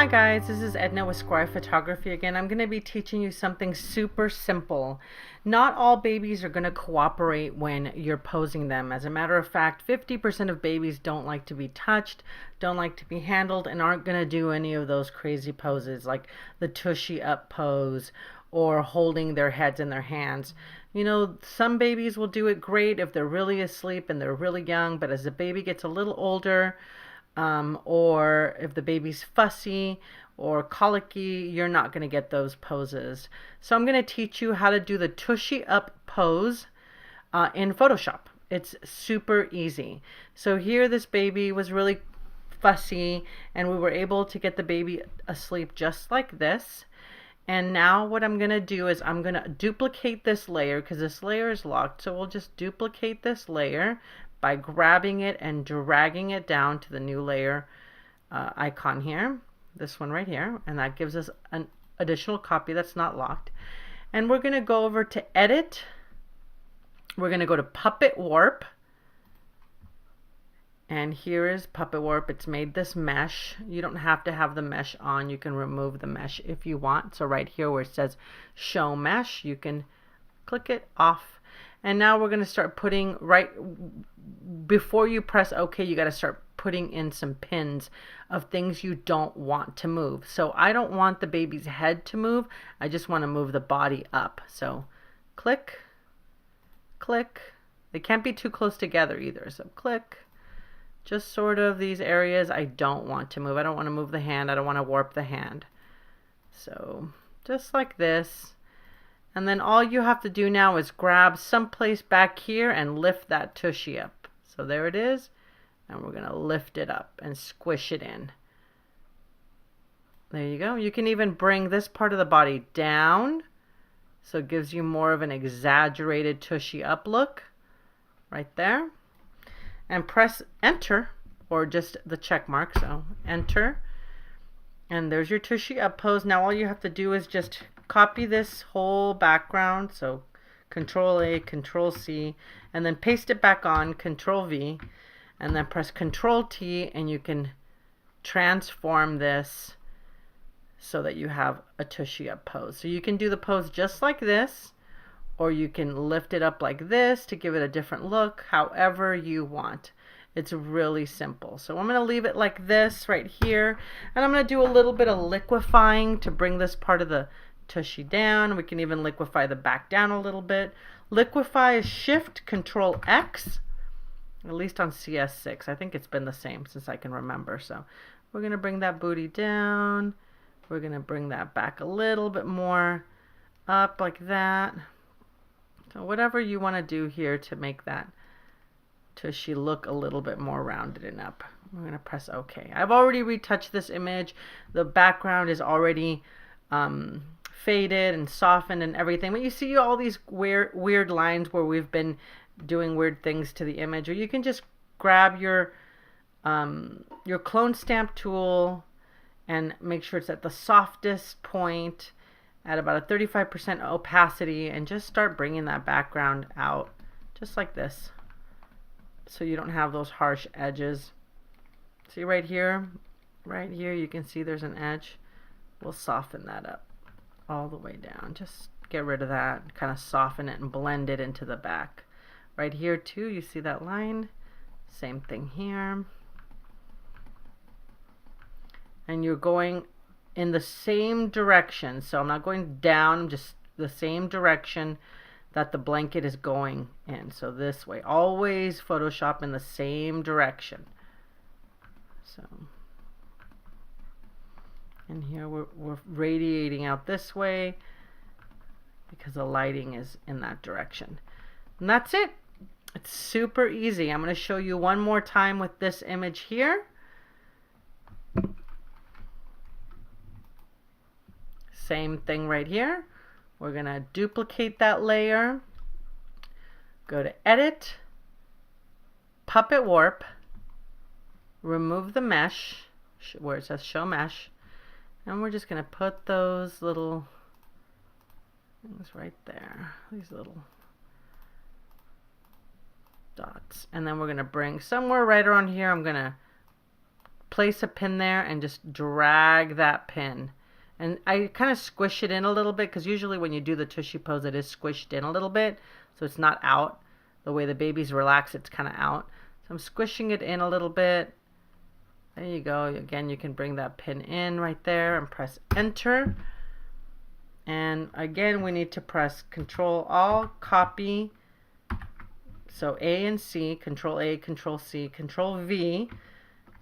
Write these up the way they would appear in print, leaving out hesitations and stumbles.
Hi guys, this is Edna with Squire Photography again. I'm going to be teaching you something super simple. Not all babies are going to cooperate when you're posing them. As a matter of fact, 50% of babies don't like to be touched, don't like to be handled, and aren't going to do any of those crazy poses like the Tushy Up Pose or holding their heads in their hands. You know, some babies will do it great if they're really asleep and they're really young, but as the baby gets a little older, or if the baby's fussy or colicky, you're not going to get those poses. So I'm going to teach you how to do the Tushy Up Pose in Photoshop. It's super easy. So here this baby was really fussy and we were able to get the baby asleep just like this. And now what I'm going to do is I'm going to duplicate this layer because this layer is locked. So we'll just duplicate this layer by grabbing it and dragging it down to the new layer icon here, this one right here, and that gives us an additional copy that's not locked. And we're going to go over to Edit. We're going to go to Puppet Warp, and here is Puppet Warp. It's made this mesh. You don't have to have the mesh on. You can remove the mesh if you want. So right here where it says Show Mesh, you can click it off. And now we're going to start putting, right before you press OK, you got to start putting in some pins of things you don't want to move. So I don't want the baby's head to move. I just want to move the body up. So click, click. They can't be too close together either. So click. Just sort of these areas I don't want to move. I don't want to move the hand. I don't want to warp the hand. So just like this. And then all you have to do now is grab someplace back here and lift that tushy up. So there it is. And we're going to lift it up and squish it in. There you go. You can even bring this part of the body down. So it gives you more of an exaggerated tushy up look. Right there. And press enter or just the check mark. So enter. And there's your Tushy Up Pose. Now all you have to do is just copy this whole background, so Control A, Control C, and then paste it back on, Control V, and then press Control T, and you can transform this so that you have a Tushy Up Pose. So you can do the pose just like this, or you can lift it up like this to give it a different look, however you want. It's really simple. So I'm going to leave it like this right here, and I'm going to do a little bit of liquifying to bring this part of the tushy down. We can even liquify the back down a little bit. Liquify is Shift Control X, at least on CS6. I think it's been the same since I can remember. So we're going to bring that booty down. We're going to bring that back a little bit more up like that. So whatever you want to do here to make that tushy look a little bit more rounded and up. We're going to press OK. I've already retouched this image. The background is already faded and softened and everything, but you see all these weird lines where we've been doing weird things to the image. Or you can just grab your clone stamp tool and make sure it's at the softest point at about a 35% opacity, and just start bringing that background out just like this, so you don't have those harsh edges. See right here you can see there's an edge. We'll soften that up all the way down. Just get rid of that, kind of soften it and blend it into the back. Right here too, you see that line? Same thing here. And you're going in the same direction. So I'm not going down, I'm just the same direction that the blanket is going in. So this way, always Photoshop in the same direction. So, and here we're radiating out this way because the lighting is in that direction. And that's it. It's super easy. I'm going to show you one more time with this image here. Same thing right here. We're going to duplicate that layer, go to Edit, Puppet Warp, remove the mesh where it says Show Mesh, and we're just going to put those little things right there, these little dots, and then we're going to bring somewhere right around here. I'm going to place a pin there and just drag that pin. And I kind of squish it in a little bit, because usually when you do the tushy pose, it is squished in a little bit, so it's not out. The way the babies relax, it's kind of out. So I'm squishing it in a little bit. There you go. Again, you can bring that pin in right there and press enter. And again, we need to press Control Alt, copy. So A and C, Control A, Control C, Control V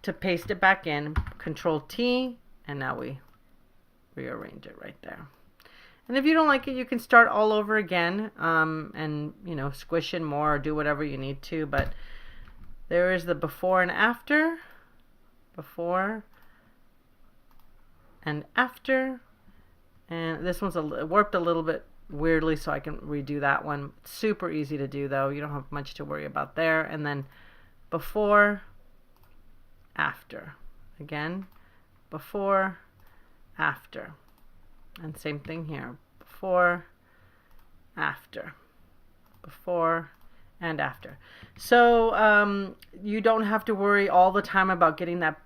to paste it back in. Control T, and now we rearrange it right there. And if you don't like it, you can start all over again, and squish in more or do whatever you need to. But there is the before and after. Before and after. And this one's warped a little bit weirdly, so I can redo that one. Super easy to do though. You don't have much to worry about there. And then before, after. Again, before, after. And same thing here. Before, after. Before, and after. So you don't have to worry all the time about getting that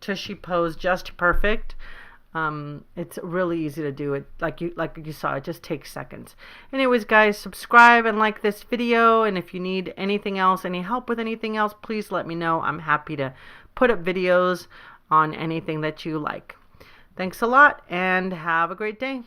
tushy pose just perfect. It's really easy to do it. Like you saw, it just takes seconds. Anyways, guys, subscribe and like this video. And if you need anything else, any help with anything else, please let me know. I'm happy to put up videos on anything that you like. Thanks a lot and have a great day.